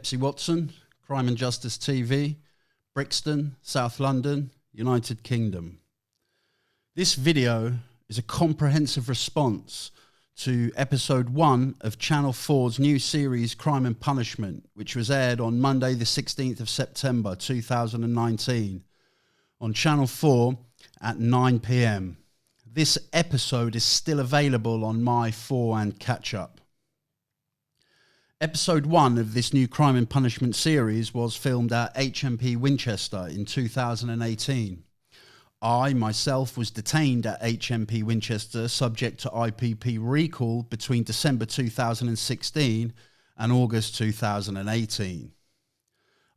Pepsi Watson, Crime and Justice TV, Brixton, South London, United Kingdom. This video is a comprehensive response to episode 1 of Channel 4's new series Crime and Punishment, which was aired on Monday the 16th of September 2019 on Channel 4 at 9 p.m. This episode is still available on My4 and Catch Up. Episode 1 of this new Crime and Punishment series was filmed at HMP Winchester in 2018. I, myself, was detained at HMP Winchester subject to IPP recall between December 2016 and August 2018.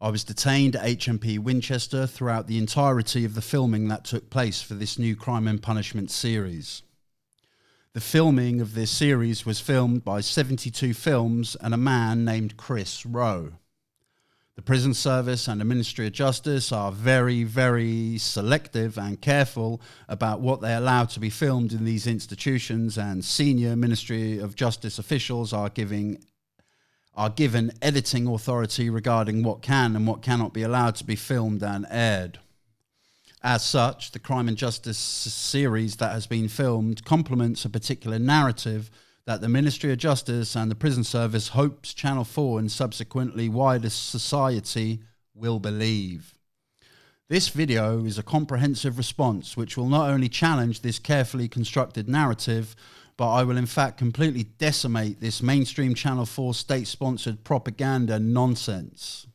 I was detained at HMP Winchester throughout the entirety of the filming that took place for this new Crime and Punishment series. The filming of this series was filmed by 72 Films and a man named Chris Rowe. The Prison Service and the Ministry of Justice are very, very selective and careful about what they allow to be filmed in these institutions, and senior Ministry of Justice officials are given editing authority regarding what can and what cannot be allowed to be filmed and aired. As such, the Crime and Justice series that has been filmed complements a particular narrative that the Ministry of Justice and the Prison Service hopes Channel 4 and subsequently wider society will believe. This video is a comprehensive response which will not only challenge this carefully constructed narrative, but I will in fact completely decimate this mainstream Channel 4 state-sponsored propaganda nonsense.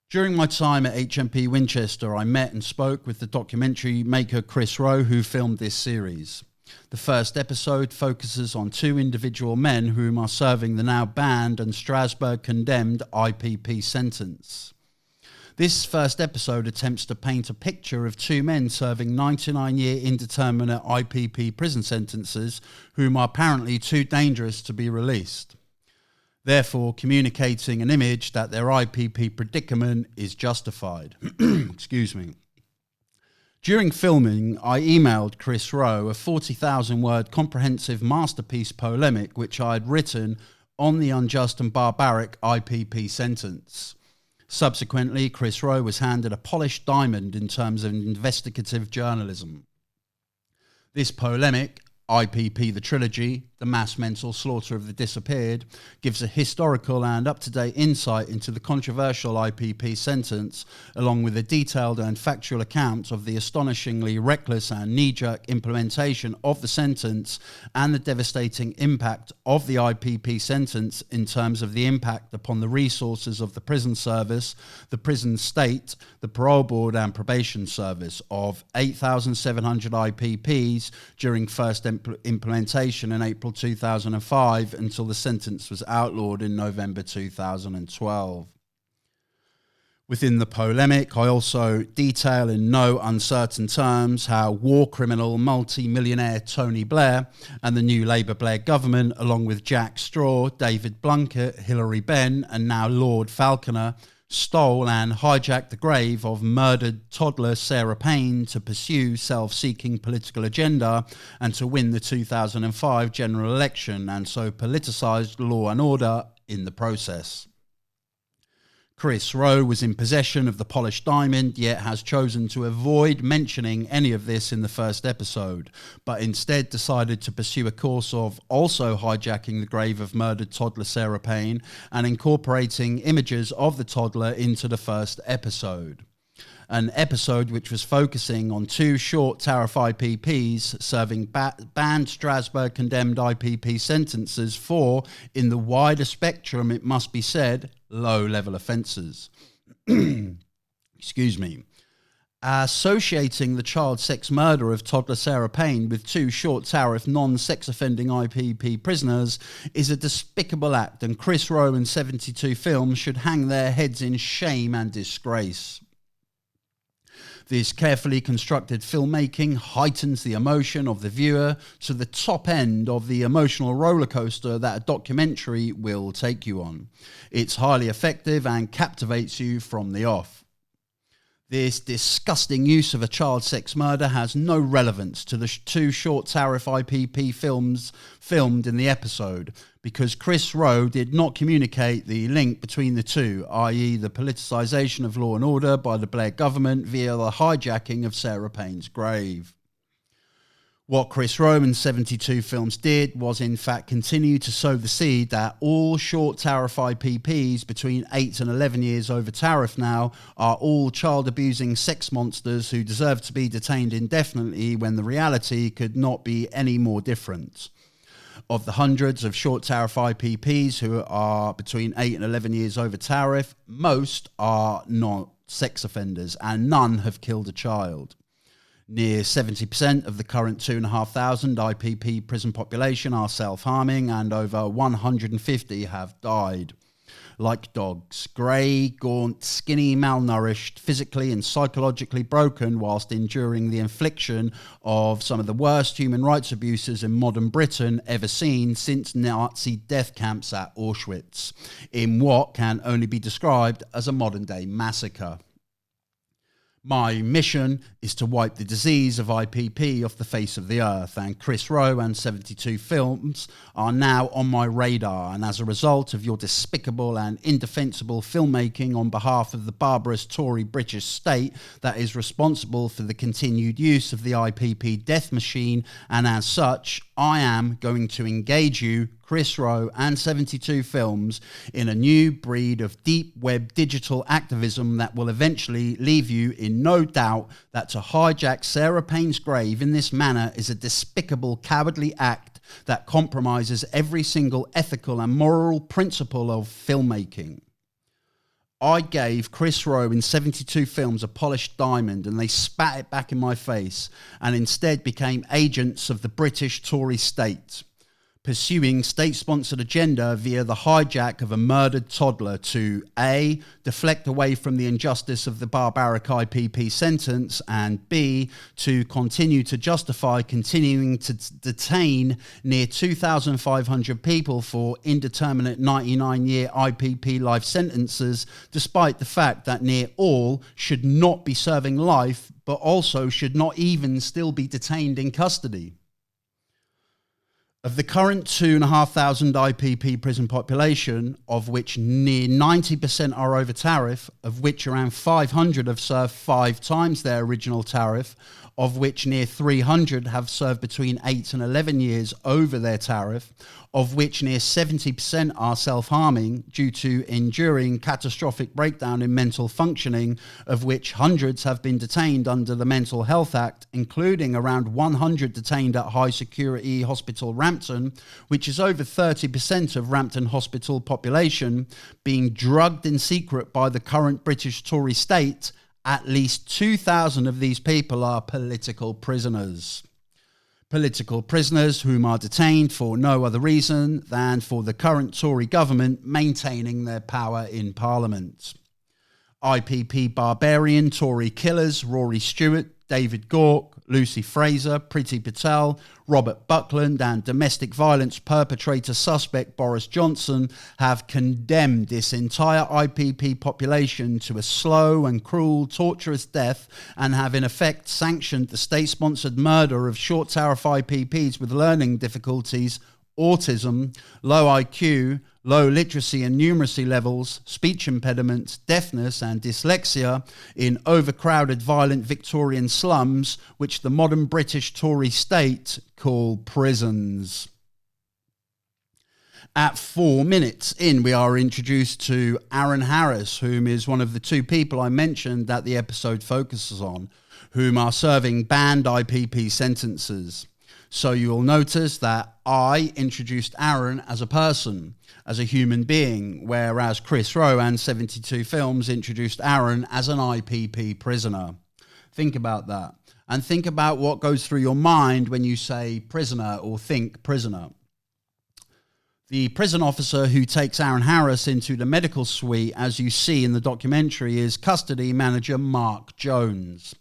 During my time at HMP Winchester, I met and spoke with the documentary maker Chris Rowe, who filmed this series. The first episode focuses on 2 individual men whom are serving the now banned and Strasbourg-condemned IPP sentence. This first episode attempts to paint a picture of 2 men serving 99-year indeterminate IPP prison sentences whom are apparently too dangerous to be released, therefore communicating an image that their IPP predicament is justified. Excuse me. During filming, I emailed Chris Rowe a 40,000-word comprehensive masterpiece polemic which I had written on the unjust and barbaric IPP sentence. Subsequently, Chris Rowe was handed a polished diamond in terms of investigative journalism. This polemic, IPP the Trilogy, The Mass Mental Slaughter of the Disappeared, gives a historical and up-to-date insight into the controversial IPP sentence, along with a detailed and factual account of the astonishingly reckless and knee-jerk implementation of the sentence and the devastating impact of the IPP sentence in terms of the impact upon the resources of the prison service, the prison state, the parole board and probation service of 8,700 IPPs during first implementation in April 2005 until the sentence was outlawed in November 2012. Within the polemic, I also detail in no uncertain terms how war criminal multi-millionaire Tony Blair and the new Labour Blair government, along with Jack Straw, David Blunkett, Hilary Benn and now Lord Falconer, stole and hijacked the grave of murdered toddler Sarah Payne to pursue self-seeking political agenda and to win the 2005 general election, and so politicised law and order in the process. Chris Rowe was in possession of the polished diamond, yet has chosen to avoid mentioning any of this in the first episode, but instead decided to pursue a course of also hijacking the grave of murdered toddler Sarah Payne and incorporating images of the toddler into the first episode. An episode which was focusing on 2 short tariff IPPs serving banned Strasbourg condemned IPP sentences for, in the wider spectrum it must be said, low-level offences. Excuse me. Associating the child sex murder of toddler Sarah Payne with 2 short tariff non-sex offending IPP prisoners is a despicable act, and Chris Rowe and 72 Films should hang their heads in shame and disgrace. This carefully constructed filmmaking heightens the emotion of the viewer to the top end of the emotional roller coaster that a documentary will take you on. It's highly effective and captivates you from the off. This disgusting use of a child sex murder has no relevance to the two short tariff IPP films filmed in the episode, because Chris Rowe did not communicate the link between the two, i.e. the politicisation of law and order by the Blair government via the hijacking of Sarah Payne's grave. What Chris Rowe and 72 Films did was in fact continue to sow the seed that all short tariff IPPs between 8 and 11 years over tariff now are all child abusing sex monsters who deserve to be detained indefinitely, when the reality could not be any more different. Of the hundreds of short tariff IPPs who are between 8 and 11 years over tariff, most are not sex offenders and none have killed a child. Near 70% of the current 2,500 IPP prison population are self-harming, and over 150 have died. Like dogs, grey, gaunt, skinny, malnourished, physically and psychologically broken, whilst enduring the infliction of some of the worst human rights abuses in modern Britain ever seen since Nazi death camps at Auschwitz, in what can only be described as a modern-day massacre. My mission is to wipe the disease of IPP off the face of the earth, and Chris Rowe and 72 Films are now on my radar, and as a result of your despicable and indefensible filmmaking on behalf of the barbarous Tory British state that is responsible for the continued use of the IPP death machine, and as such, I am going to engage you, Chris Rowe and 72 Films, in a new breed of deep web digital activism that will eventually leave you in no doubt that to hijack Sarah Payne's grave in this manner is a despicable, cowardly act that compromises every single ethical and moral principle of filmmaking. I gave Chris Rowe in 72 Films a polished diamond, and they spat it back in my face and instead became agents of the British Tory state, pursuing state-sponsored agenda via the hijack of a murdered toddler to A, deflect away from the injustice of the barbaric IPP sentence, and B, to continue to justify continuing to detain near 2,500 people for indeterminate 99-year IPP life sentences, despite the fact that near all should not be serving life, but also should not even still be detained in custody. Of the current 2,500 IPP prison population, of which near 90% are over tariff, of which around 500 have served 5 times their original tariff, of which near 300 have served between 8 and 11 years over their tariff, of which near 70% are self-harming due to enduring catastrophic breakdown in mental functioning, of which hundreds have been detained under the Mental Health Act, including around 100 detained at High Security Hospital Rampton, which is over 30% of Rampton Hospital population, being drugged in secret by the current British Tory state. At least 2,000 of these people are political prisoners. Political prisoners whom are detained for no other reason than for the current Tory government maintaining their power in Parliament. IPP barbarian Tory killers Rory Stewart, David Gauke, Lucy Fraser, Priti Patel, Robert Buckland and domestic violence perpetrator suspect Boris Johnson have condemned this entire IPP population to a slow and cruel, torturous death, and have in effect sanctioned the state-sponsored murder of short tariff IPPs with learning difficulties, autism, low IQ, low literacy and numeracy levels, speech impediments, deafness and dyslexia in overcrowded violent Victorian slums, which the modern British Tory state call prisons. At 4 minutes in, we are introduced to Aaron Harris, whom is one of the 2 people I mentioned that the episode focuses on, whom are serving banned IPP sentences. So you will notice that I introduced Aaron as a person, as a human being, whereas Chris Rowe and 72 Films introduced Aaron as an IPP prisoner. Think about that. And think about what goes through your mind when you say prisoner or think prisoner. The prison officer who takes Aaron Harris into the medical suite, as you see in the documentary, is custody manager Mark Jones.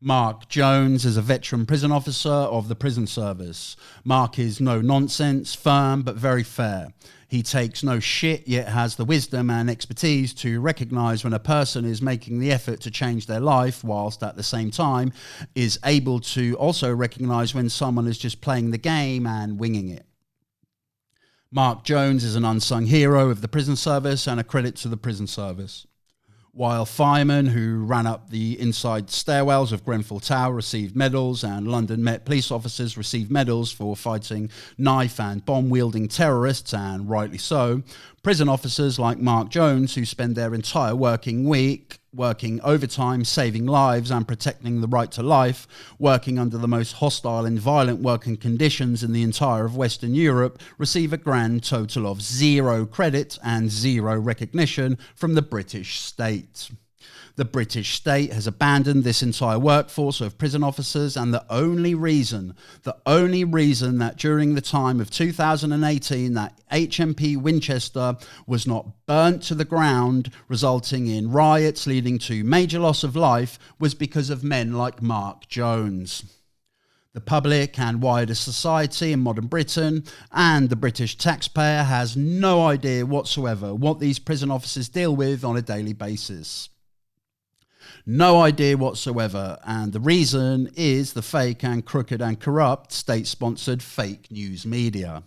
Mark Jones is a veteran prison officer of the prison service. Mark is no nonsense, firm, but very fair. He takes no shit, yet has the wisdom and expertise to recognise when a person is making the effort to change their life, whilst at the same time is able to also recognise when someone is just playing the game and winging it. Mark Jones is an unsung hero of the prison service and a credit to the prison service. While firemen who ran up the inside stairwells of Grenfell Tower received medals, and London Met police officers received medals for fighting knife and bomb-wielding terrorists, and rightly so, prison officers like Mark Jones, who spend their entire working week working overtime, saving lives and protecting the right to life, working under the most hostile and violent working conditions in the entire of Western Europe, receive a grand total of 0 credit and 0 recognition from the British state. The British state has abandoned this entire workforce of prison officers, and the only reason that during the time of 2018 that HMP Winchester was not burnt to the ground, resulting in riots leading to major loss of life, was because of men like Mark Jones. The public and wider society in modern Britain and the British taxpayer has no idea whatsoever what these prison officers deal with on a daily basis. No idea whatsoever, and the reason is the fake and crooked and corrupt state-sponsored fake news media.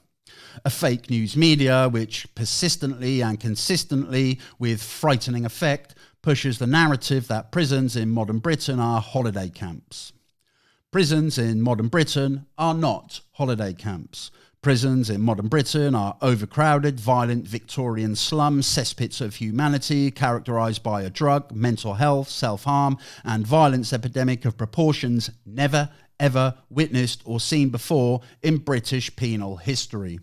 A fake news media which persistently and consistently, with frightening effect, pushes the narrative that prisons in modern Britain are holiday camps. Prisons in modern Britain are not holiday camps. Prisons in modern Britain are overcrowded, violent Victorian slum cesspits of humanity characterised by a drug, mental health, self-harm and violence epidemic of proportions never ever witnessed or seen before in British penal history.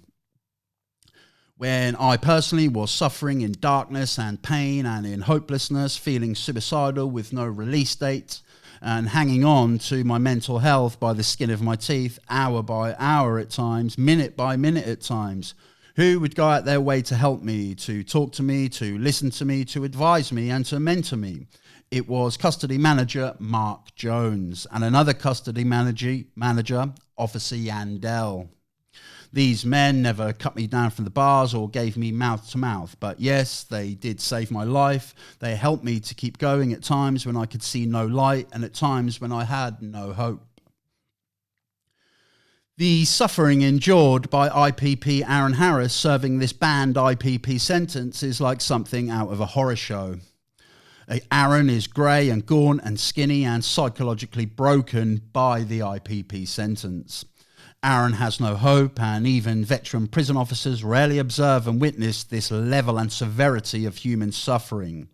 When I personally was suffering in darkness and pain and in hopelessness, feeling suicidal with no release date, and hanging on to my mental health by the skin of my teeth, hour by hour at times, minute by minute at times, who would go out their way to help me, to talk to me, to listen to me, to advise me and to mentor me? It was custody manager Mark Jones and another custody manager, Officer Yandel. These men never cut me down from the bars or gave me mouth to mouth, but yes, they did save my life. They helped me to keep going at times when I could see no light and at times when I had no hope. The suffering endured by IPP Aaron Harris serving this banned IPP sentence is like something out of a horror show. Aaron is grey and gaunt and skinny and psychologically broken by the IPP sentence. Aaron has no hope, and even veteran prison officers rarely observe and witness this level and severity of human suffering,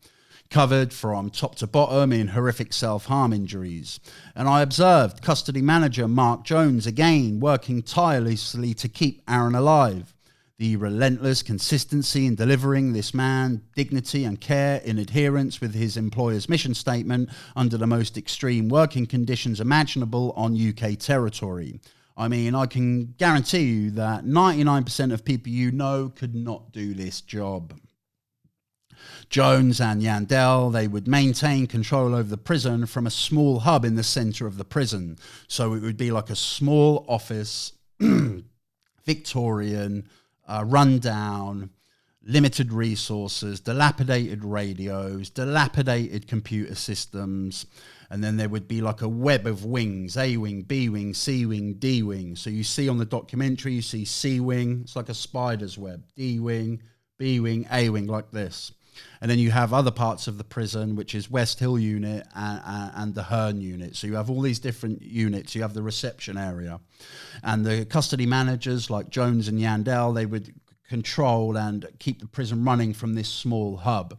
covered from top to bottom in horrific self-harm injuries. And I observed custody manager Mark Jones again working tirelessly to keep Aaron alive. The relentless consistency in delivering this man dignity and care in adherence with his employer's mission statement under the most extreme working conditions imaginable on UK territory. I mean, I can guarantee you that 99% of people you know could not do this job. Jones and Yandel, they would maintain control over the prison from a small hub in the centre of the prison. So it would be like a small office, Victorian, rundown, limited resources, dilapidated radios, dilapidated computer systems. And then there would be like a web of wings, A wing, B wing, C wing, D wing. So you see on the documentary, you see C wing, it's like a spider's web, D wing, B wing, A wing, like this. And then you have other parts of the prison, which is West Hill unit and the Herne unit. So you have all these different units. You have the reception area. And the custody managers like Jones and Yandel, they would control and keep the prison running from this small hub.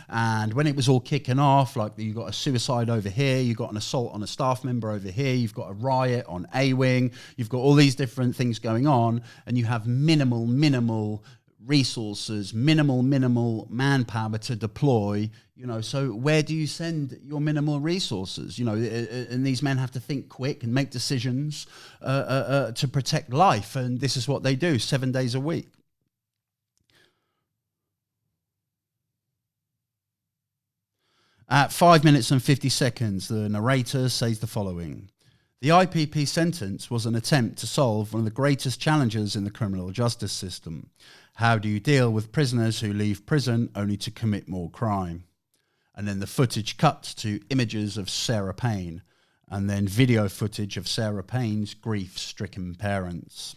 And when it was all kicking off, like you've got a suicide over here, you've got an assault on a staff member over here, you've got a riot on A wing, you've got all these different things going on, and you have minimal resources, minimal manpower to deploy, you know. So where do you send your minimal resources? You know, and these men have to think quick and make decisions to protect life, and this is what they do 7 days a week. At 5 minutes and 50 seconds, the narrator says the following. The IPP sentence was an attempt to solve one of the greatest challenges in the criminal justice system. How do you deal with prisoners who leave prison only to commit more crime? And then the footage cuts to images of Sarah Payne, and then video footage of Sarah Payne's grief-stricken parents.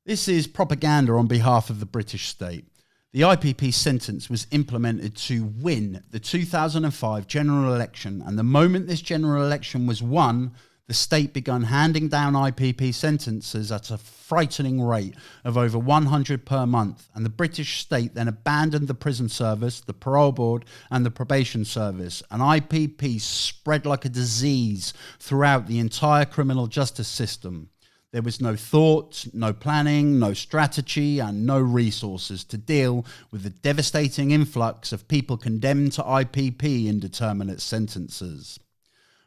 This is propaganda on behalf of the British state. The IPP sentence was implemented to win the 2005 general election, and the moment this general election was won, the state began handing down IPP sentences at a frightening rate of over 100 per month, and the British state then abandoned the prison service, the parole board and the probation service, and IPP spread like a disease throughout the entire criminal justice system. There was no thought, no planning, no strategy, and no resources to deal with the devastating influx of people condemned to IPP indeterminate sentences.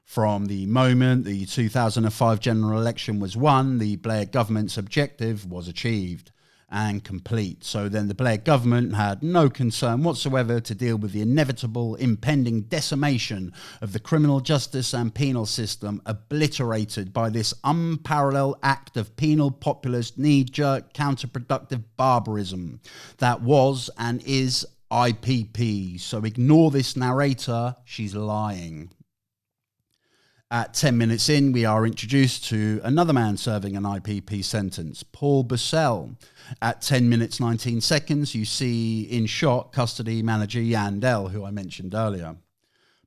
From the moment the 2005 general election was won, the Blair government's objective was achieved and complete. So then the Blair government had no concern whatsoever to deal with the inevitable impending decimation of the criminal justice and penal system, obliterated by this unparalleled act of penal populist knee-jerk counterproductive barbarism that was and is IPP. So ignore this narrator, she's lying. At 10 minutes in, we are introduced to another man serving an IPP sentence, Paul Bussell. At 10 minutes 19 seconds, you see in shot custody manager Yandel, who I mentioned earlier.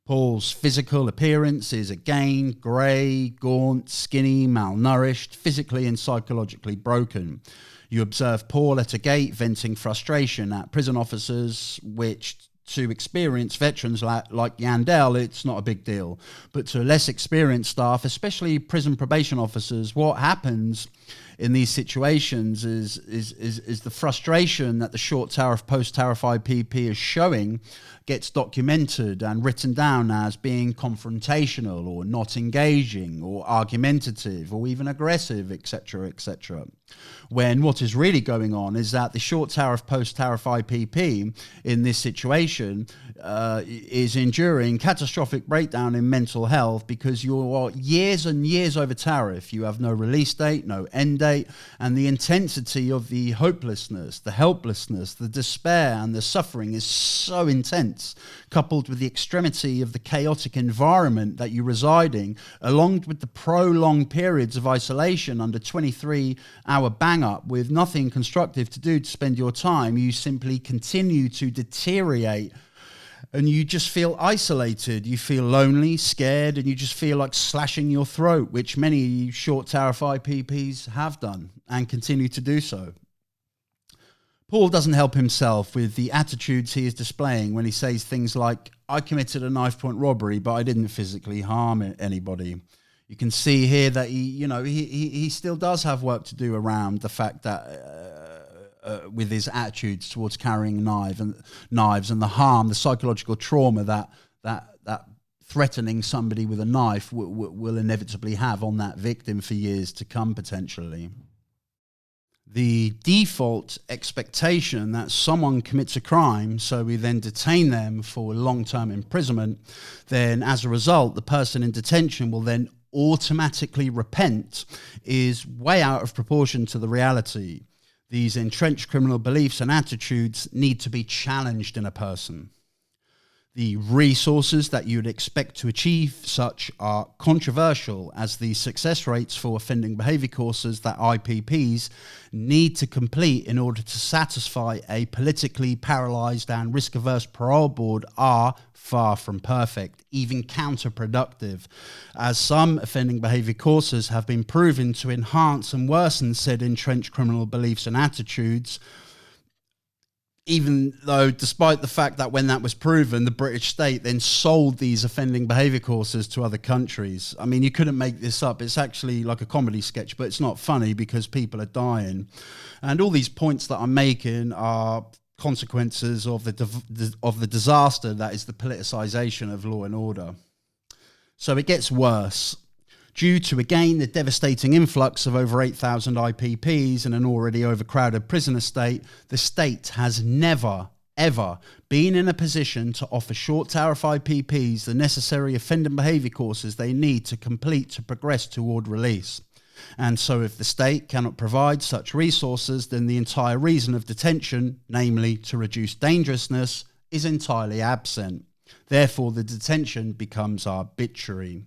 Paul's physical appearance is again grey, gaunt, skinny, malnourished, physically and psychologically broken. You observe Paul at a gate venting frustration at prison officers, which to experienced veterans like Yandel, it's not a big deal. But to less experienced staff, especially prison probation officers, what happens in these situations is the frustration that the short tariff, post-tariff IPP is showing gets documented and written down as being confrontational or not engaging or argumentative or even aggressive, etc., etc. When what is really going on is that the short tariff, post-tariff IPP in this situation is enduring catastrophic breakdown in mental health because you are years and years over tariff. You have no release date, no end date, and the intensity of the hopelessness, the helplessness, the despair and the suffering is so intense, coupled with the extremity of the chaotic environment that you're residing, along with the prolonged periods of isolation under 23-hour bang-up with nothing constructive to do to spend your time. You simply continue to deteriorate and you just feel isolated. You feel lonely, scared, and you just feel like slashing your throat, which many short tariff IPPs have done and continue to do so. Paul doesn't help himself with the attitudes he is displaying when he says things like, I committed a knife-point robbery, but I didn't physically harm anybody. You can see here that he still does have work to do around the fact that with his attitudes towards carrying knives and the harm, the psychological trauma that threatening somebody with a knife will inevitably have on that victim for years to come potentially. The default expectation that someone commits a crime, so we then detain them for long-term imprisonment, then as a result, the person in detention will then automatically repent, is way out of proportion to the reality. These entrenched criminal beliefs and attitudes need to be challenged in a person. The resources that you would expect to achieve such are controversial, as the success rates for offending behaviour courses that IPPs need to complete in order to satisfy a politically paralysed and risk-averse parole board are far from perfect, even counterproductive, as some offending behaviour courses have been proven to enhance and worsen said entrenched criminal beliefs and attitudes, even though despite the fact that when that was proven, the British state then sold these offending behaviour courses to other countries. I mean, you couldn't make this up. It's actually like a comedy sketch, but it's not funny because people are dying. And all these points that I'm making are consequences of the disaster that is the politicisation of law and order. So it gets worse. Due to, again, the devastating influx of over 8,000 IPPs in an already overcrowded prison estate, the state has never, ever been in a position to offer short tariff IPPs the necessary offending behaviour courses they need to complete to progress toward release. And so if the state cannot provide such resources, then the entire reason of detention, namely to reduce dangerousness, is entirely absent. Therefore, the detention becomes arbitrary.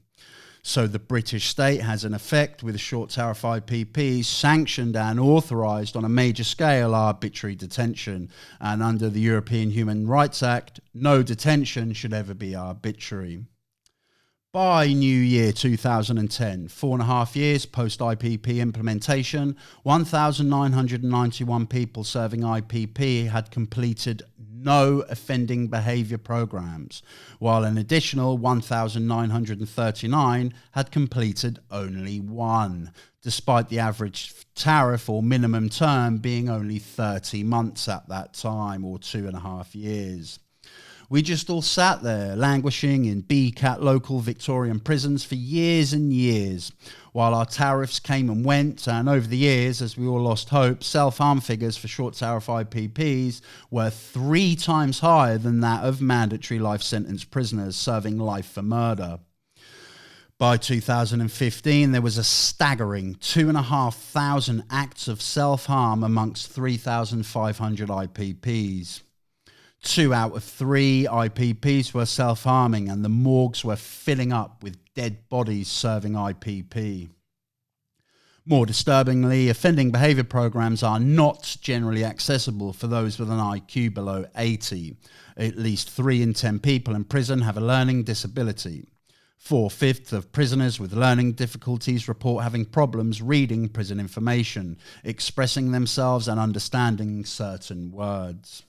So the British state has in effect, with short tariff IPPs, sanctioned and authorised on a major scale arbitrary detention. And under the European Human Rights Act, no detention should ever be arbitrary. By New Year 2010, 4.5 years post-IPP implementation, 1,991 people serving IPP had completed no offending behaviour programmes, while an additional 1,939 had completed only one, despite the average tariff or minimum term being only 30 months at that time, or 2.5 years. We just all sat there, languishing in BCAT local Victorian prisons for years and years, while our tariffs came and went, and over the years, as we all lost hope, self-harm figures for short tariff IPPs were 3 times higher than that of mandatory life sentence prisoners serving life for murder. By 2015, there was a staggering 2,500 acts of self-harm amongst 3,500 IPPs. 2 out of 3 IPPs were self-harming, and the morgues were filling up with dead bodies serving IPP. More disturbingly, offending behaviour programmes are not generally accessible for those with an IQ below 80. At least 3 in 10 people in prison have a learning disability. 4/5 of prisoners with learning difficulties report having problems reading prison information, expressing themselves and understanding certain words.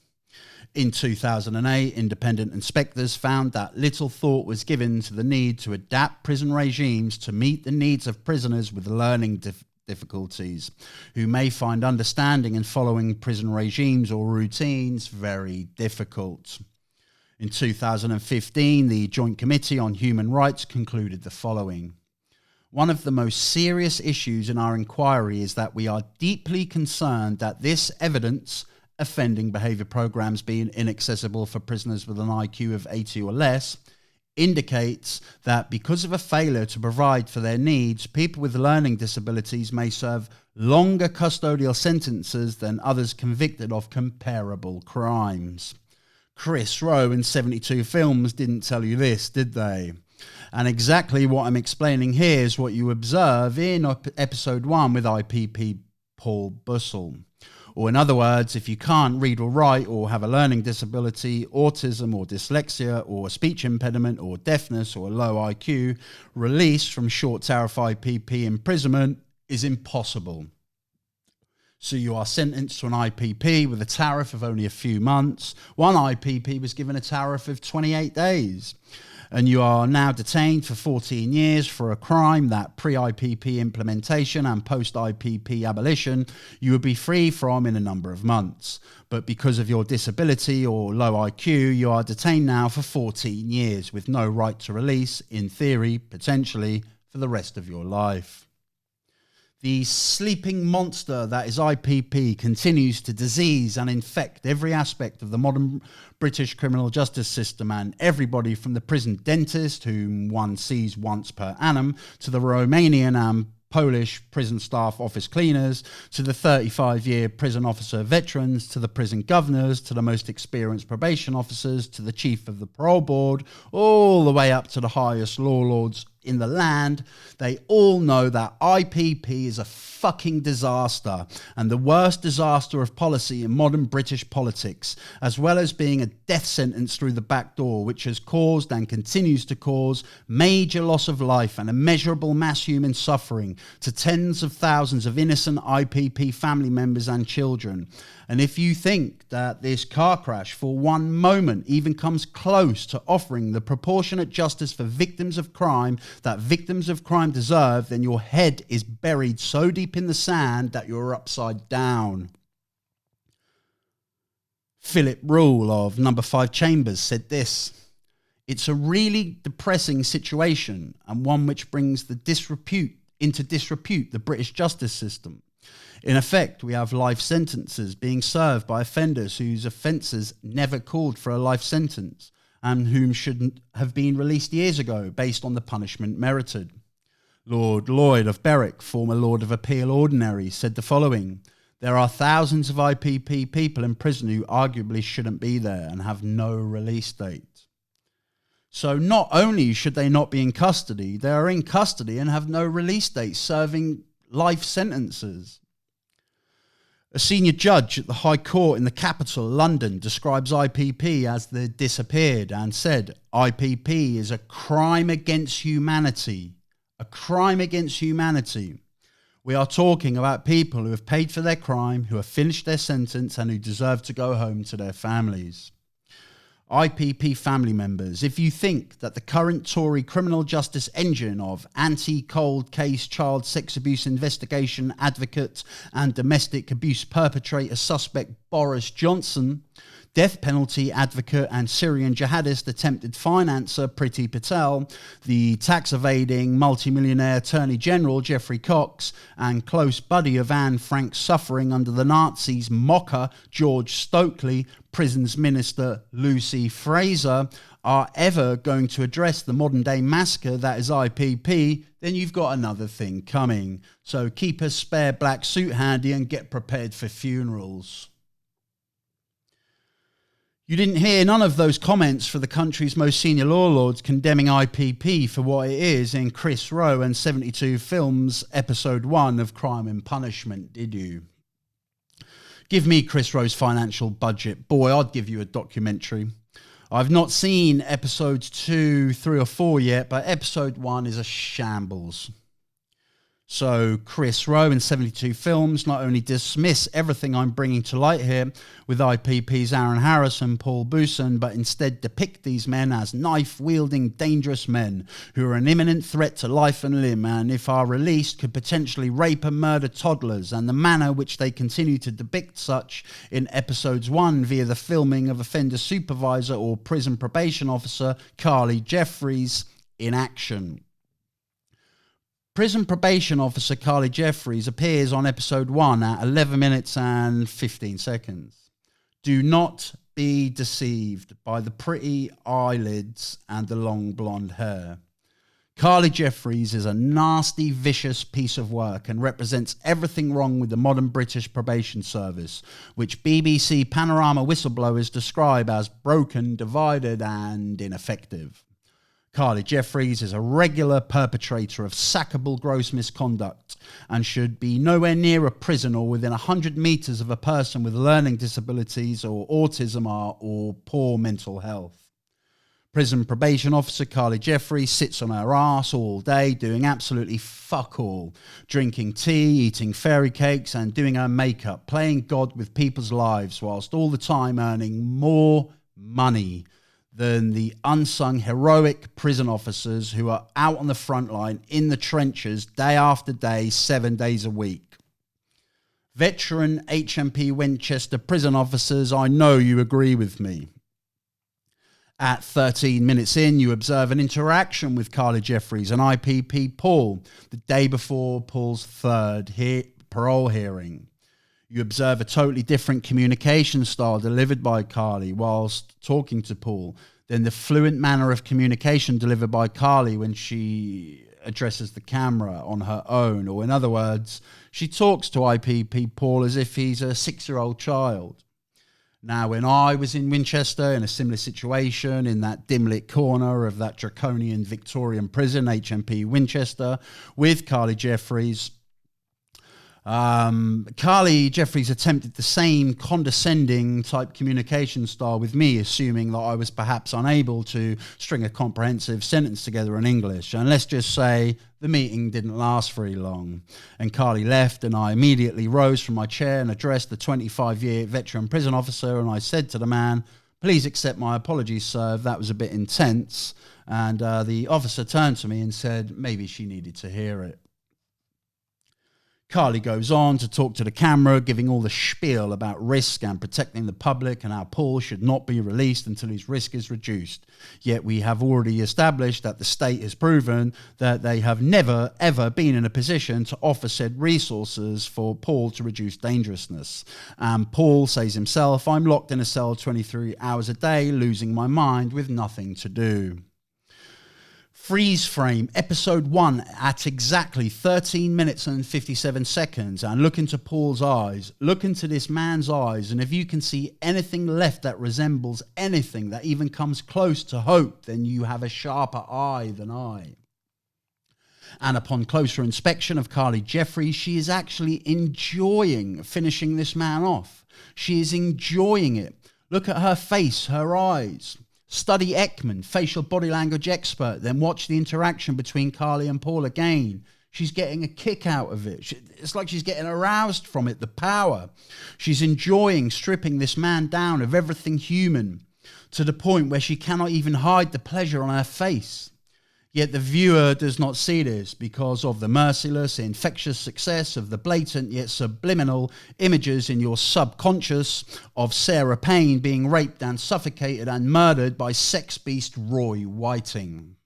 In 2008, independent inspectors found that little thought was given to the need to adapt prison regimes to meet the needs of prisoners with learning difficulties, who may find understanding and following prison regimes or routines very difficult. In 2015, the Joint Committee on Human Rights concluded the following. One of the most serious issues in our inquiry is that we are deeply concerned that this evidence, offending behaviour programmes being inaccessible for prisoners with an IQ of 80 or less, indicates that because of a failure to provide for their needs, people with learning disabilities may serve longer custodial sentences than others convicted of comparable crimes. Chris Rowe and 72 Films didn't tell you this, did they? And exactly what I'm explaining here is what you observe in episode 1 with IPP Paul Bussell. Or in other words, if you can't read or write or have a learning disability, autism or dyslexia or a speech impediment or deafness or a low IQ, release from short tariff IPP imprisonment is impossible. So you are sentenced to an IPP with a tariff of only a few months. One IPP was given a tariff of 28 days. And you are now detained for 14 years for a crime that pre-IPP implementation and post-IPP abolition you would be free from in a number of months. But because of your disability or low IQ, you are detained now for 14 years with no right to release, in theory, potentially, for the rest of your life. The sleeping monster that is IPP continues to disease and infect every aspect of the modern British criminal justice system, and everybody from the prison dentist, whom one sees once per annum, to the Romanian and Polish prison staff office cleaners, to the 35-year prison officer veterans, to the prison governors, to the most experienced probation officers, to the chief of the parole board, all the way up to the highest law lords in the land. They all know that IPP is a fucking disaster, and the worst disaster of policy in modern British politics, as well as being a death sentence through the back door, which has caused and continues to cause major loss of life and immeasurable mass human suffering to tens of thousands of innocent IPP family members and children. And if you think that this car crash for one moment even comes close to offering the proportionate justice for victims of crime that victims of crime deserve, then your head is buried so deep in the sand that you're upside down. Philip Rule of Number 5 Chambers said this: "It's a really depressing situation, and one which brings into disrepute the British justice system. In effect, we have life sentences being served by offenders whose offences never called for a life sentence and whom shouldn't have been released years ago based on the punishment merited. Lord Lloyd of Berwick, former Lord of Appeal Ordinary, said the following: "There are thousands of IPP people in prison who arguably shouldn't be there and have no release date." So not only should they not be in custody, they are in custody and have no release date, serving life sentences. A senior judge at the High Court in the capital, London, describes IPP as the disappeared and said, "IPP is a crime against humanity. A crime against humanity. We are talking about people who have paid for their crime, who have finished their sentence, and who deserve to go home to their families." IPP family members, if you think that the current Tory criminal justice engine of anti-cold case child sex abuse investigation advocate and domestic abuse perpetrator suspect Boris Johnson, death penalty advocate and Syrian jihadist attempted financer Priti Patel, the tax-evading multimillionaire Attorney General Geoffrey Cox, and close buddy of Anne Frank suffering under the Nazis mocker George Stokely, Prisons Minister Lucy Fraser, are ever going to address the modern-day massacre that is IPP, then you've got another thing coming. So keep a spare black suit handy and get prepared for funerals. You didn't hear none of those comments for the country's most senior law lords condemning IPP for what it is in Chris Rowe and 72 Films Episode 1 of Crime and Punishment, did you? Give me Chris Rowe's financial budget. Boy, I'd give you a documentary. I've not seen episodes 2, 3 or 4 yet, but episode 1 is a shambles. So Chris Rowe and 72 Films not only dismiss everything I'm bringing to light here with IPP's Aaron Harris and Paul Busan, but instead depict these men as knife-wielding, dangerous men who are an imminent threat to life and limb, and if are released could potentially rape and murder toddlers, and the manner which they continue to depict such in episodes 1 via the filming of offender supervisor or prison probation officer Carly Jeffries in action. Prison probation officer Carly Jeffries appears on episode 1 at 11 minutes and 15 seconds. Do not be deceived by the pretty eyelids and the long blonde hair. Carly Jeffries is a nasty, vicious piece of work and represents everything wrong with the modern British probation service, which BBC Panorama whistleblowers describe as broken, divided and ineffective. Carly Jeffries is a regular perpetrator of sackable gross misconduct and should be nowhere near a prison or within 100 metres of a person with learning disabilities or autism or poor mental health. Prison probation officer Carly Jeffries sits on her arse all day doing absolutely fuck all, drinking tea, eating fairy cakes and doing her makeup, playing God with people's lives whilst all the time earning more money than the unsung heroic prison officers who are out on the front line in the trenches day after day, 7 days a week. Veteran HMP Winchester prison officers, I know you agree with me. At 13 minutes in, you observe an interaction with Carly Jeffries and IPP Paul the day before Paul's third parole hearing. You observe a totally different communication style delivered by Carly whilst talking to Paul than the fluent manner of communication delivered by Carly when she addresses the camera on her own, or in other words, she talks to IPP Paul as if he's a 6-year-old child. Now, when I was in Winchester in a similar situation in that dim-lit corner of that draconian Victorian prison, HMP Winchester, with Carly Jeffries, Carly Jeffries attempted the same condescending type communication style with me, assuming that I was perhaps unable to string a comprehensive sentence together in English. And let's just say the meeting didn't last very long. And Carly left, and I immediately rose from my chair and addressed the 25-year veteran prison officer, and I said to the man, "Please accept my apologies, sir, if that was a bit intense." And the officer turned to me and said maybe she needed to hear it. Carly goes on to talk to the camera, giving all the spiel about risk and protecting the public and how Paul should not be released until his risk is reduced. Yet we have already established that the state has proven that they have never, ever been in a position to offer said resources for Paul to reduce dangerousness. And Paul says himself, "I'm locked in a cell 23 hours a day, losing my mind with nothing to do." Freeze frame, episode 1 at exactly 13 minutes and 57 seconds. And look into Paul's eyes. Look into this man's eyes. And if you can see anything left that resembles anything that even comes close to hope, then you have a sharper eye than I. And upon closer inspection of Carly Jeffries, she is actually enjoying finishing this man off. She is enjoying it. Look at her face, her eyes. Study Ekman, facial body language expert, then watch the interaction between Carly and Paul again. She's getting a kick out of it. It's like she's getting aroused from it, the power. She's enjoying stripping this man down of everything human to the point where she cannot even hide the pleasure on her face. Yet the viewer does not see this because of the merciless, infectious success of the blatant yet subliminal images in your subconscious of Sarah Payne being raped and suffocated and murdered by sex beast Roy Whiting.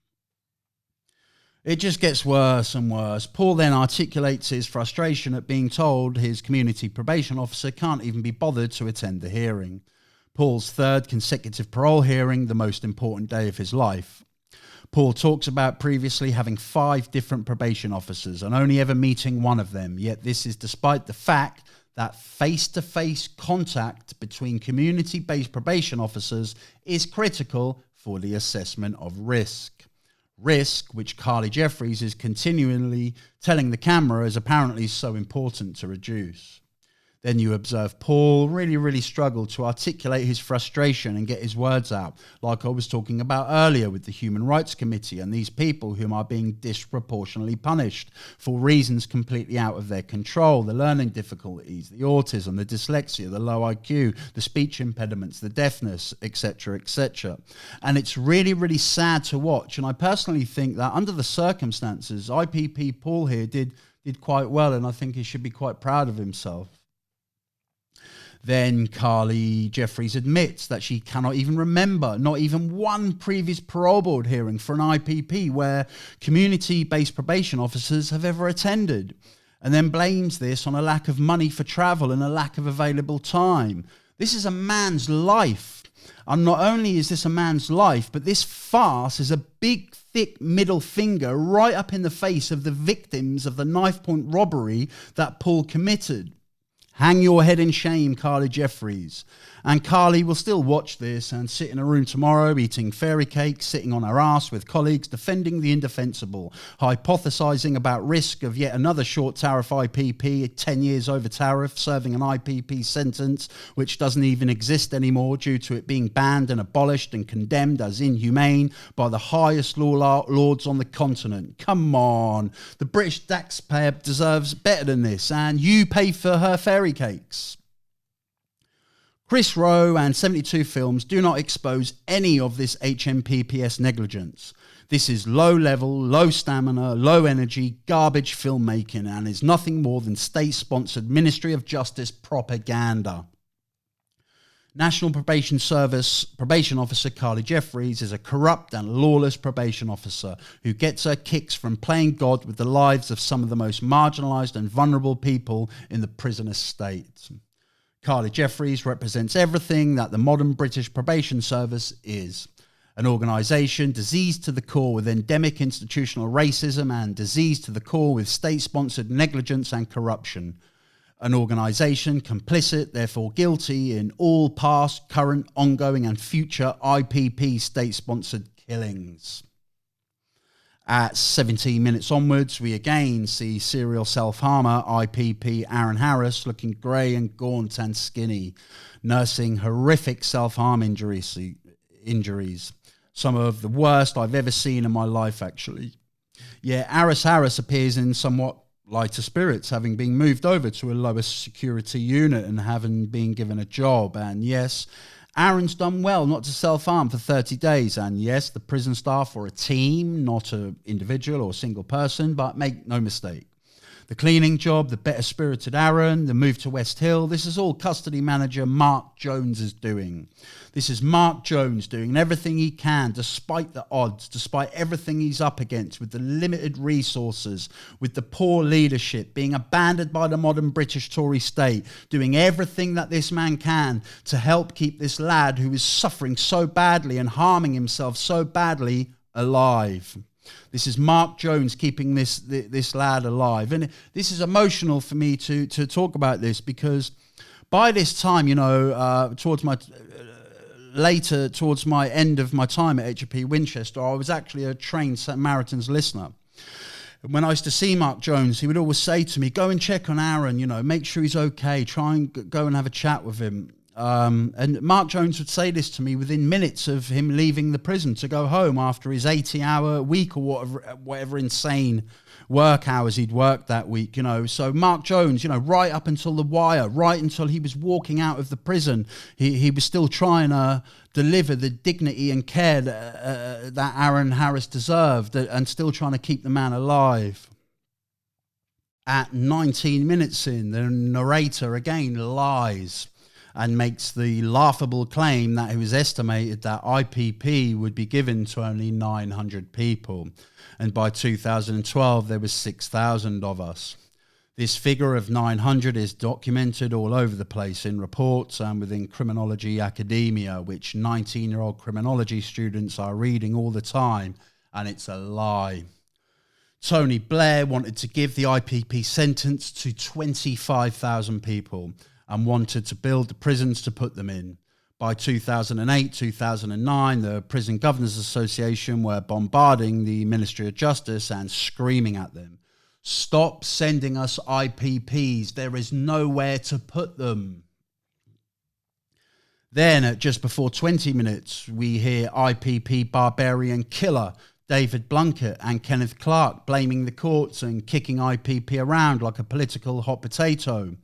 It just gets worse and worse. Paul then articulates his frustration at being told his community probation officer can't even be bothered to attend the hearing. Paul's third consecutive parole hearing, the most important day of his life. Paul talks about previously having 5 different probation officers and only ever meeting one of them, yet this is despite the fact that face-to-face contact between community-based probation officers is critical for the assessment of risk. Risk, which Carly Jeffries is continually telling the camera is apparently so important to reduce. Then you observe Paul really struggle to articulate his frustration and get his words out, like I was talking about earlier with the Human Rights Committee and these people whom are being disproportionately punished for reasons completely out of their control, the learning difficulties, the autism, the dyslexia, the low IQ, the speech impediments, the deafness, etc., etc. And it's really sad to watch, and I personally think that under the circumstances, IPP Paul here did quite well, and I think he should be quite proud of himself. Then Carly Jeffries admits that she cannot even remember not even one previous parole board hearing for an IPP where community-based probation officers have ever attended, and then blames this on a lack of money for travel and a lack of available time. This is a man's life. And not only is this a man's life, but this farce is a big, thick middle finger right up in the face of the victims of the knife-point robbery that Paul committed. Hang your head in shame, Carly Jeffries. And Carly will still watch this and sit in a room tomorrow eating fairy cakes, sitting on her ass with colleagues, defending the indefensible, hypothesising about risk of yet another short tariff IPP, 10 years over tariff, serving an IPP sentence which doesn't even exist anymore due to it being banned and abolished and condemned as inhumane by the highest law lords on the continent. Come on, the British taxpayer deserves better than this, and you pay for her fairy cakes. Chris Rowe and 72 Films do not expose any of this HMPPS negligence. This is low-level, low-stamina, low-energy, garbage filmmaking and is nothing more than state-sponsored Ministry of Justice propaganda. National Probation Service Probation Officer Carly Jeffries is a corrupt and lawless probation officer who gets her kicks from playing God with the lives of some of the most marginalised and vulnerable people in the prison estate. Carly Jeffries represents everything that the modern British probation service is. An organisation diseased to the core with endemic institutional racism and diseased to the core with state-sponsored negligence and corruption. An organisation complicit, therefore guilty, in all past, current, ongoing and future IPP state-sponsored killings. At 17 minutes onwards, we again see serial self-harmer IPP Aaron Harris looking grey and gaunt and skinny, nursing horrific self-harm injuries. Some of the worst I've ever seen in my life, actually. Yeah, Harris appears in somewhat lighter spirits, having been moved over to a lower security unit and having been given a job. And yes, Aaron's done well not to self-harm for 30 days. And yes, the prison staff are a team, not an individual or single person, but make no mistake. The cleaning job, the better-spirited Aaron, the move to West Hill, this is all custody manager Mark Jones is doing. This is Mark Jones doing everything he can, despite the odds, despite everything he's up against, with the limited resources, with the poor leadership, being abandoned by the modern British Tory state, doing everything that this man can to help keep this lad who is suffering so badly and harming himself so badly alive. This is Mark Jones keeping this lad alive. And this is emotional for me to talk about this, because by this time, towards my end of my time at HMP Winchester, I was actually a trained Samaritan's listener. When I used to see Mark Jones, he would always say to me, go and check on Aaron, make sure he's okay, try and go and have a chat with him. And Mark Jones would say this to me within minutes of him leaving the prison to go home after his 80-hour week or whatever insane work hours he'd worked that week, So Mark Jones, right up until the wire, right until he was walking out of the prison, he was still trying to deliver the dignity and care that Aaron Harris deserved, and still trying to keep the man alive. At 19 minutes in, the narrator again lies and makes the laughable claim that it was estimated that IPP would be given to only 900 people. And by 2012, there was 6,000 of us. This figure of 900 is documented all over the place in reports and within criminology academia, which 19-year-old criminology students are reading all the time, and it's a lie. Tony Blair wanted to give the IPP sentence to 25,000 people and wanted to build the prisons to put them in. By 2008, 2009, the Prison Governors Association were bombarding the Ministry of Justice and screaming at them, stop sending us IPPs, there is nowhere to put them. Then at just before 20 minutes, we hear IPP barbarian killer David Blunkett and Kenneth Clark blaming the courts and kicking IPP around like a political hot potato.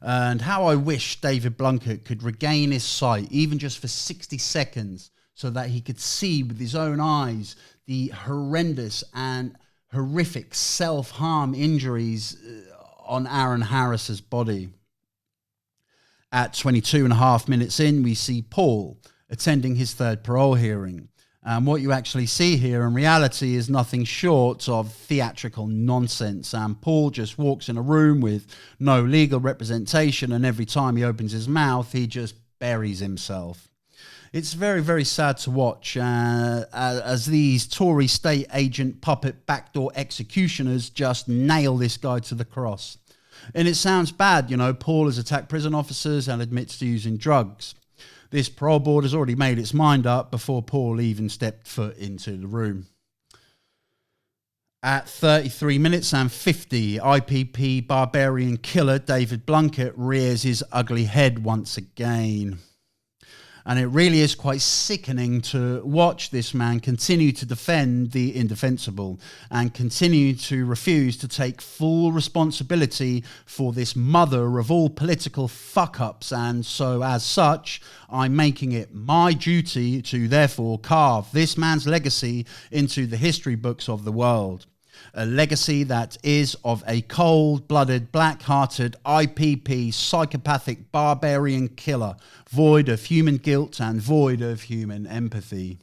And how I wish David Blunkett could regain his sight, even just for 60 seconds, so that he could see with his own eyes the horrendous and horrific self-harm injuries on Aaron Harris's body. At 22 and a half minutes in, we see Paul attending his third parole hearing. And what you actually see here in reality is nothing short of theatrical nonsense. And Paul just walks in a room with no legal representation, and every time he opens his mouth, he just buries himself. It's very, very sad to watch as these Tory state agent puppet backdoor executioners just nail this guy to the cross. And it sounds bad, Paul has attacked prison officers and admits to using drugs. This parole board has already made its mind up before Paul even stepped foot into the room. At 33 minutes and 50, IPP barbarian killer David Blunkett rears his ugly head once again. And it really is quite sickening to watch this man continue to defend the indefensible and continue to refuse to take full responsibility for this mother of all political fuck-ups. And so as such, I'm making it my duty to therefore carve this man's legacy into the history books of the world. A legacy that is of a cold-blooded, black-hearted, IPP, psychopathic, barbarian killer, void of human guilt and void of human empathy.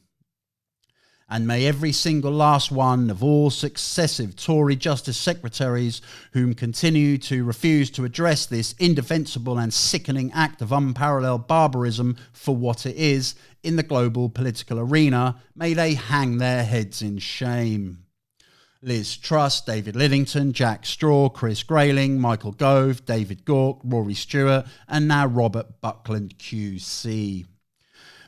And may every single last one of all successive Tory Justice Secretaries whom continue to refuse to address this indefensible and sickening act of unparalleled barbarism for what it is in the global political arena, may they hang their heads in shame. Liz Truss, David Lidington, Jack Straw, Chris Grayling, Michael Gove, David Gauke, Rory Stewart, and now Robert Buckland QC.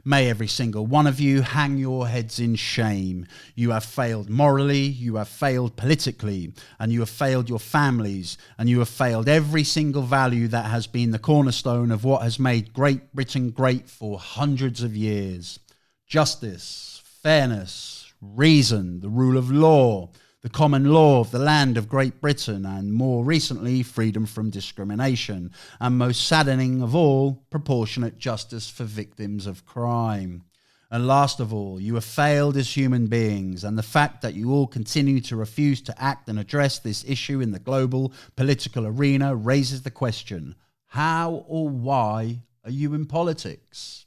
May every single one of you hang your heads in shame. You have failed morally, you have failed politically, and you have failed your families, and you have failed every single value that has been the cornerstone of what has made Great Britain great for hundreds of years. Justice, fairness, reason, the rule of law, the common law of the land of Great Britain, and more recently, freedom from discrimination, and most saddening of all, proportionate justice for victims of crime. And last of all, you have failed as human beings, and the fact that you all continue to refuse to act and address this issue in the global political arena raises the question, how or why are you in politics?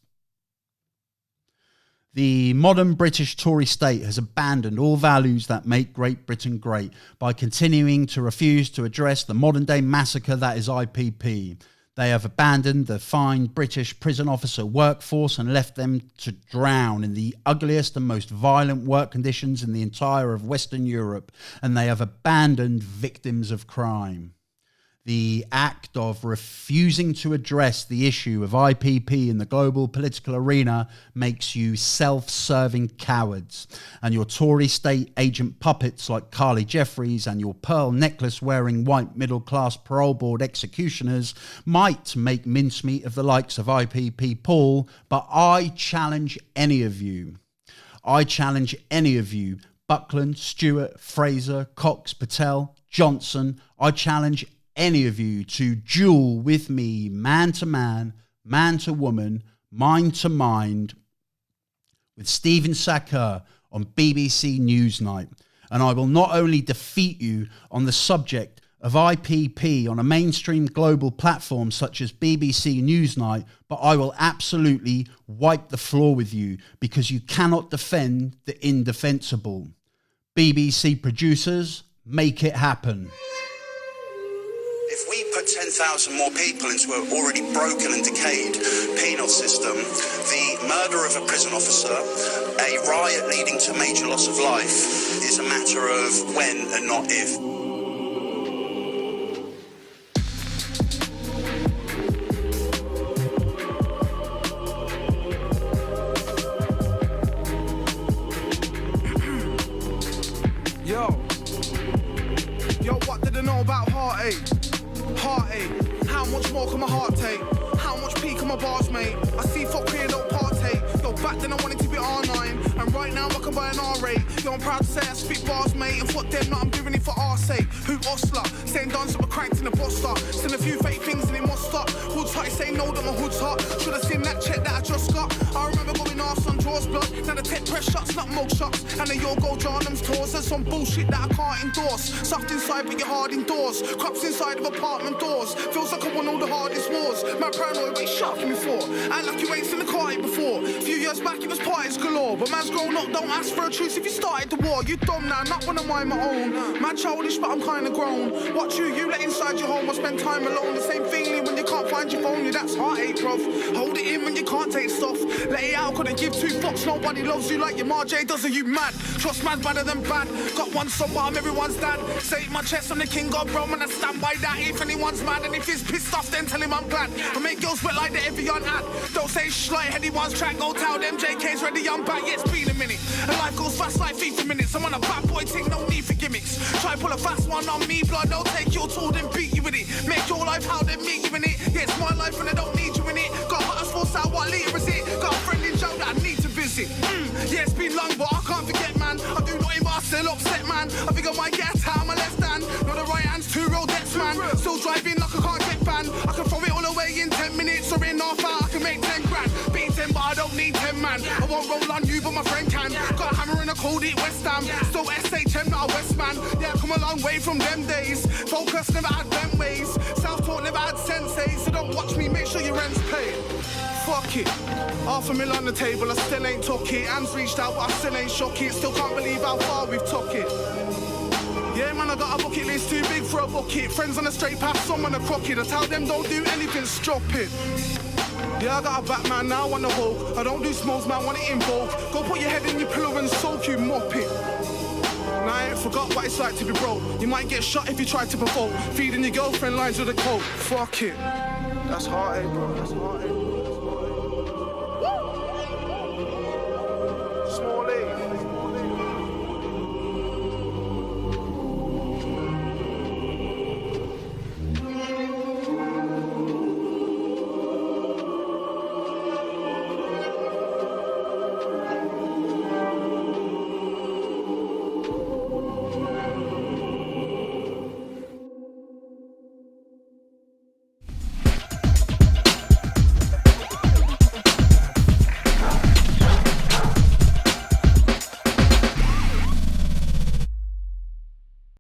The modern British Tory state has abandoned all values that make Great Britain great by continuing to refuse to address the modern-day massacre that is IPP. They have abandoned the fine British prison officer workforce and left them to drown in the ugliest and most violent work conditions in the entire of Western Europe, and they have abandoned victims of crime. The act of refusing to address the issue of IPP in the global political arena makes you self-serving cowards, and your Tory state agent puppets like Carly Jeffries and your pearl necklace-wearing white middle-class parole board executioners might make mincemeat of the likes of IPP Paul, but I challenge any of you. Buckland, Stewart, Fraser, Cox, Patel, Johnson. I challenge any of you to duel with me, man to man, man to woman, mind to mind, with Stephen Sacker on BBC Newsnight. And I will not only defeat you on the subject of IPP on a mainstream global platform such as BBC Newsnight, but I will absolutely wipe the floor with you because you cannot defend the indefensible. BBC producers, make it happen. If we put 10,000 more people into an already broken and decayed penal system, the murder of a prison officer, a riot leading to major loss of life, is a matter of when and not if. Yo, what did I know about heartache? How much more can my heart take? How much pee can my bars make? I see fuck here, don't partake. Yo, back then I wanted to be R9, and right now I can buy an R8. Yo, I'm proud to say I spit bars, mate, and fuck them, not I'm doing it for our sake. Who hustler? Saying done, so we're cranked in the bus stop. Send a few fake things and it must stop. Hood's hot, say no that my hood's hot. Should have seen that check that I just got. I remember going off on Jaws blood. Now the tech press shots, not mug shots. And the yo go Jarnum's tours. There's some bullshit that I can't endorse. Soft inside but you're hard indoors. Crops inside of apartment doors. Feels like I won all the hardest wars. My paranoid way shocking me for. Act like you ain't seen the car before. A few years back it was parties galore. But man's grown up, don't ask for a truce if you started the war. You dumb now, not one of mine, my own. Man childish but I'm kinda grown. Watch you let inside your home or spend time alone. The same feeling when you can't find your phone. Yeah, that's heartache, bruv. Hold it in when you can't take stuff. Let it out, couldn't give two fucks. Nobody loves you like your Marjay does. Are you mad? Trust man's better than bad. Got one son, but I'm everyone's dad. Say my chest, I'm the king of bro, and I stand by that. If anyone's mad and if he's pissed off, then tell him I'm glad. I make girls wet like the Evian ad. Don't say shh like anyone's track. Go tell them JK's ready, I'm back. Yeah, it's been a minute. And life goes fast like FIFA minutes. I'm on a bad boy thing, no need for gimmicks. Try pull a fast one on me, blood. They'll take your tool, then beat you with it. Make your life how they meet you in it. Yeah, it's my life and I don't need you in it. Got hot as force out, what leader is it? Got a friend in jail that I need to visit. Yeah, it's been long, but I can't forget, man. I do nothing but I still upset, man. I think I might get a time my left hand. Not the right hand's 2 road debts, man. Still driving like I can't get banned. I can throw it all away in 10 minutes or in half hour. I can make 10 grand. Beat 10, but I don't need 10, man. I won't roll on you, but my friend can. Got a hammer and I called it West Ham. Still SHM, not a West man. Yeah, come a long way from them days. Focus never had them ways. Self-taught never had sensei. So don't watch me, make sure your rent's paid. Fuck it. $500,000 on the table, I still ain't took it. Hands reached out, but I still ain't shook it. Still can't believe how far we've took it. Yeah, man, I got a bucket list too big for a bucket. Friends on the straight path, some on the crooked. I tell them don't do anything stupid. Yeah, I got a Batman now on the Hulk. I don't do smokes, man, want it in bulk. Go put your head in your pillow and soak, you mop it. Now I ain't forgot what it's like to be broke. You might get shot if you try to provoke. Feeding your girlfriend lines with a coke. Fuck it. That's heartache, bro. That's heartache.